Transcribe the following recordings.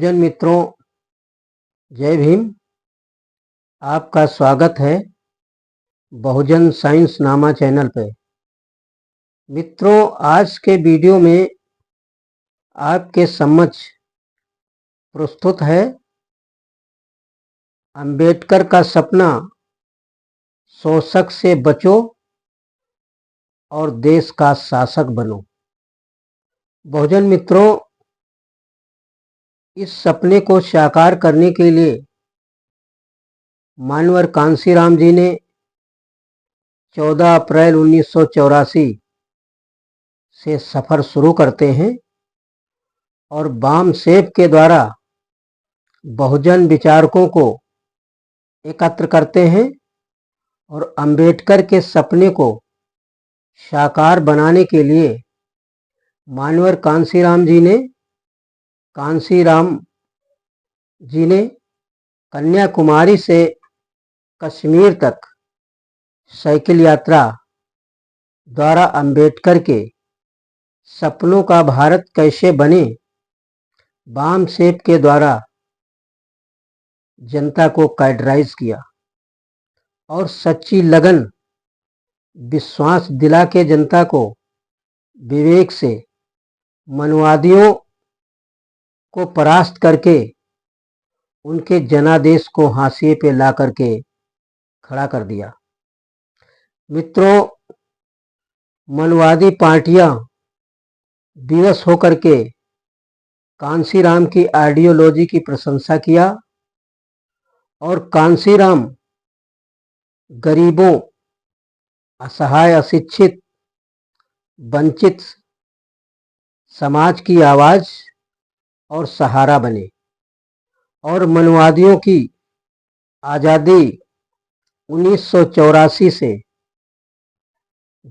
जन मित्रों, जय भीम। आपका स्वागत है बहुजन साइंस नामा चैनल पे। मित्रों, आज के वीडियो में आपके समक्ष प्रस्तुत है अंबेडकर का सपना, शोषक से बचो और देश का शासक बनो। बहुजन मित्रों, इस सपने को साकार करने के लिए मानवर कांशीराम जी ने 14 अप्रैल 1984 से सफर शुरू करते हैं और बाम सेफ के द्वारा बहुजन विचारकों को एकत्र करते हैं और अंबेडकर के सपने को साकार बनाने के लिए मानवर कांशीराम जी ने कन्याकुमारी से कश्मीर तक साइकिल यात्रा द्वारा अंबेडकर के सपनों का भारत कैसे बने बाम सेफ के द्वारा जनता को गाइडराइज किया और सच्ची लगन विश्वास दिला के जनता को विवेक से मनवादियों को परास्त करके उनके जनादेश को हाशिए पे ला करके खड़ा कर दिया। मित्रों, मनवादी पार्टियां विवश होकर के कांशीराम की आइडियोलॉजी की प्रशंसा किया और कांशीराम गरीबों, असहाय, अशिक्षित, वंचित समाज की आवाज और सहारा बने और मनवादियों की आज़ादी 1984 से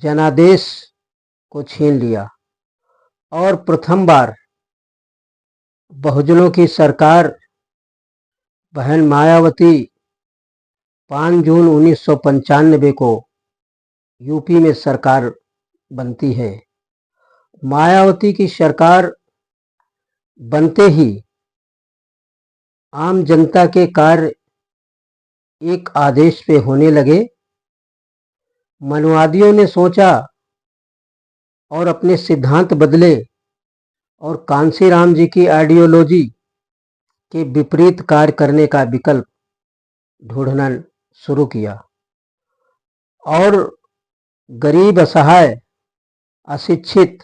जनादेश को छीन लिया और प्रथम बार बहुजनों की सरकार बहन मायावती 5 जून 1995 को यूपी में सरकार बनती है। मायावती की सरकार बनते ही आम जनता के कार्य एक आदेश पे होने लगे। मनवादियों ने सोचा और अपने सिद्धांत बदले और कांशीराम जी की आइडियोलॉजी के विपरीत कार्य करने का विकल्प ढूंढना शुरू किया और गरीब, असहाय, अशिक्षित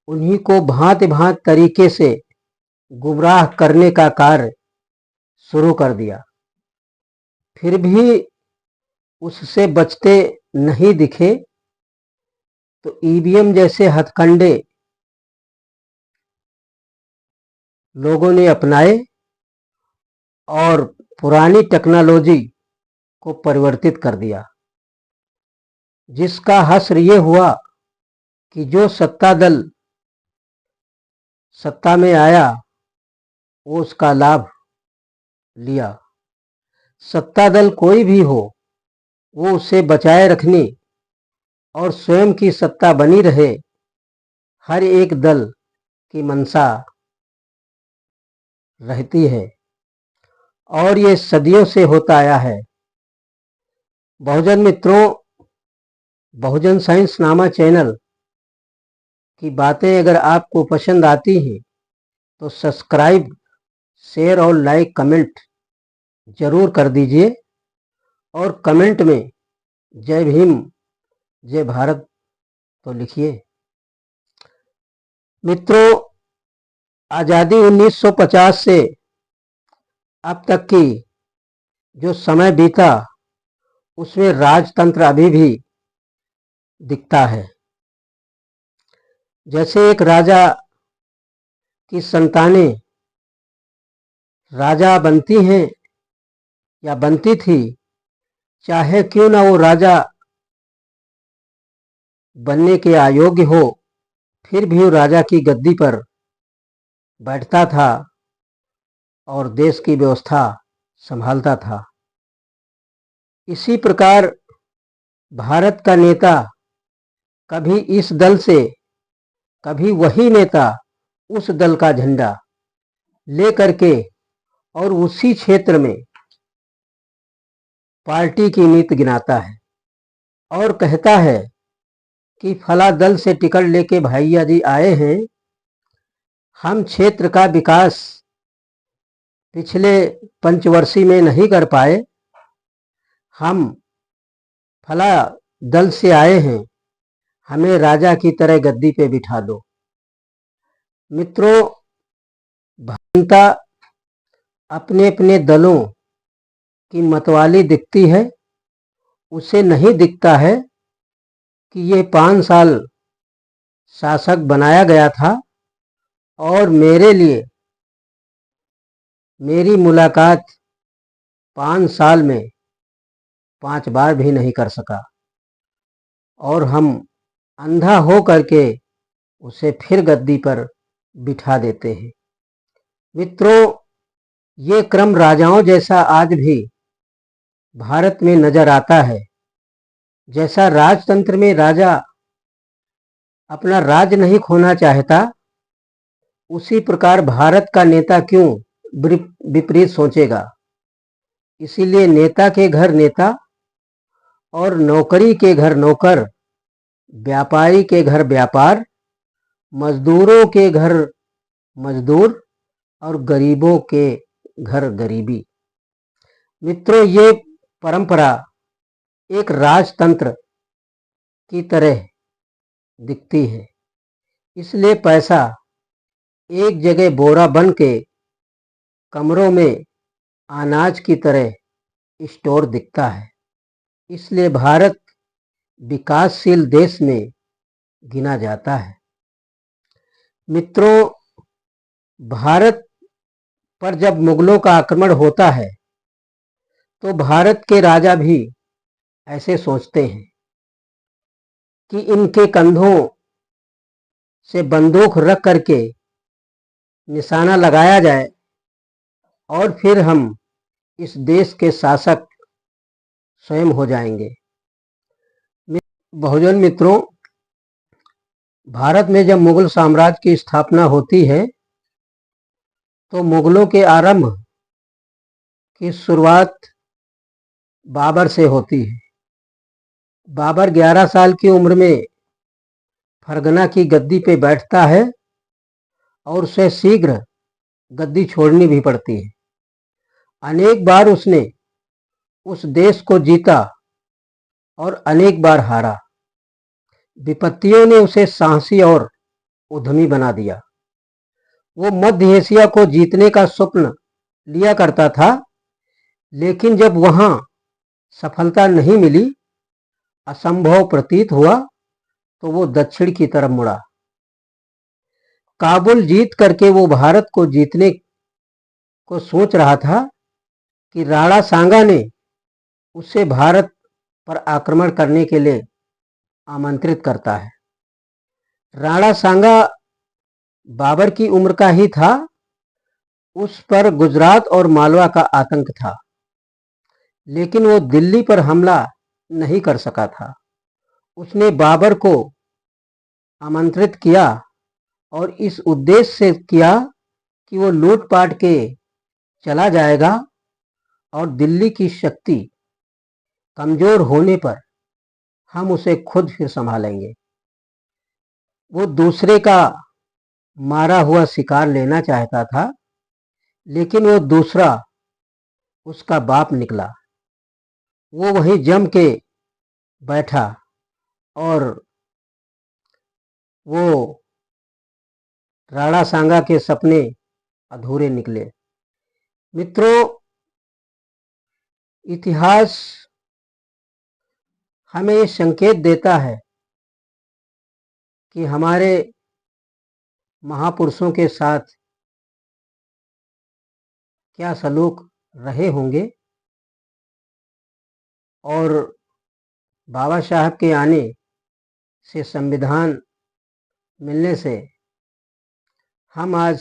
उन्हीं को भांति भांति तरीके से गुमराह करने का कार्य शुरू कर दिया। फिर भी उससे बचते नहीं दिखे तो ईवीएम जैसे हथकंडे लोगों ने अपनाए और पुरानी टेक्नोलॉजी को परिवर्तित कर दिया, जिसका हश्र ये हुआ कि जो सत्ता दल सत्ता में आया वो उसका लाभ लिया। सत्ता दल कोई भी हो, वो उसे बचाए रखने और स्वयं की सत्ता बनी रहे, हर एक दल की मंशा रहती है और ये सदियों से होता आया है। बहुजन मित्रों, बहुजन साइंस नामा चैनल की बातें अगर आपको पसंद आती हैं तो सब्सक्राइब, शेयर और लाइक, कमेंट जरूर कर दीजिए और कमेंट में जय भीम, जय भारत तो लिखिए। मित्रों, आज़ादी 1950 से अब तक की जो समय बीता उसमें राजतंत्र अभी भी दिखता है। जैसे एक राजा की संतानें राजा बनती हैं या बनती थी, चाहे क्यों ना वो राजा बनने के अयोग्य हो, फिर भी वो राजा की गद्दी पर बैठता था और देश की व्यवस्था संभालता था। इसी प्रकार भारत का नेता कभी इस दल से, कभी वही नेता उस दल का झंडा ले करके और उसी क्षेत्र में पार्टी की नीति गिनाता है और कहता है कि फला दल से टिकट लेके भैया जी आए हैं, हम क्षेत्र का विकास पिछले पंचवर्षीय में नहीं कर पाए, हम फला दल से आए हैं, हमें राजा की तरह गद्दी पे बिठा दो। मित्रों, जनता अपने अपने दलों की मतवाली दिखती है, उसे नहीं दिखता है कि ये 5 साल शासक बनाया गया था और मेरे लिए मेरी मुलाकात 5 साल में 5 बार भी नहीं कर सका और हम अंधा हो करके उसे फिर गद्दी पर बिठा देते हैं। मित्रों, ये क्रम राजाओं जैसा आज भी भारत में नजर आता है। जैसा राजतंत्र में राजा अपना राज नहीं खोना चाहता, उसी प्रकार भारत का नेता क्यों विपरीत सोचेगा। इसीलिए नेता के घर नेता और नौकरी के घर नौकर, व्यापारी के घर व्यापार, मजदूरों के घर मजदूर और गरीबों के घर गरीबी। मित्रों, ये परंपरा एक राजतंत्र की तरह दिखती है। इसलिए पैसा एक जगह बोरा बन के कमरों में अनाज की तरह स्टोर दिखता है। इसलिए भारत विकासशील देश में गिना जाता है। मित्रों, भारत पर जब मुगलों का आक्रमण होता है तो भारत के राजा भी ऐसे सोचते हैं कि इनके कंधों से बंदूक रख करके निशाना लगाया जाए और फिर हम इस देश के शासक स्वयं हो जाएंगे। बहुजन मित्रों, भारत में जब मुगल साम्राज्य की स्थापना होती है तो मुगलों के आरंभ की शुरुआत बाबर से होती है। बाबर 11 साल की उम्र में फरगना की गद्दी पे बैठता है और उसे शीघ्र गद्दी छोड़नी भी पड़ती है। अनेक बार उसने उस देश को जीता और अनेक बार हारा। विपत्तियों ने उसे साहसी और उद्यमी बना दिया। वो मध्य एशिया को जीतने का स्वप्न लिया करता था, लेकिन जब वहां सफलता नहीं मिली, असंभव प्रतीत हुआ, तो वो दक्षिण की तरफ मुड़ा। काबुल जीत करके वो भारत को जीतने को सोच रहा था कि राणा सांगा ने उसे भारत पर आक्रमण करने के लिए आमंत्रित करता है। राणा सांगा बाबर की उम्र का ही था, उस पर गुजरात और मालवा का आतंक था, लेकिन वो दिल्ली पर हमला नहीं कर सका था। उसने बाबर को आमंत्रित किया और इस उद्देश्य से किया कि वो लूटपाट के चला जाएगा और दिल्ली की शक्ति कमजोर होने पर हम उसे खुद फिर संभालेंगे। वो दूसरे का मारा हुआ शिकार लेना चाहता था, लेकिन वो दूसरा उसका बाप निकला। वो वहीं जम के बैठा और वो राणा सांगा के सपने अधूरे निकले। मित्रों, इतिहास हमें ये संकेत देता है कि हमारे महापुरुषों के साथ क्या सलूक रहे होंगे और बाबा साहब के आने से, संविधान मिलने से हम आज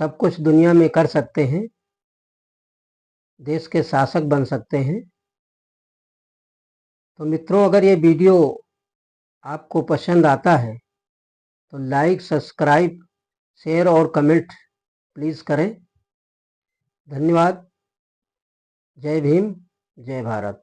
सब कुछ दुनिया में कर सकते हैं, देश के शासक बन सकते हैं। तो मित्रों, अगर ये वीडियो आपको पसंद आता है तो लाइक, सब्सक्राइब, शेयर और कमेंट प्लीज़ करें। धन्यवाद। जय भीम, जय भारत।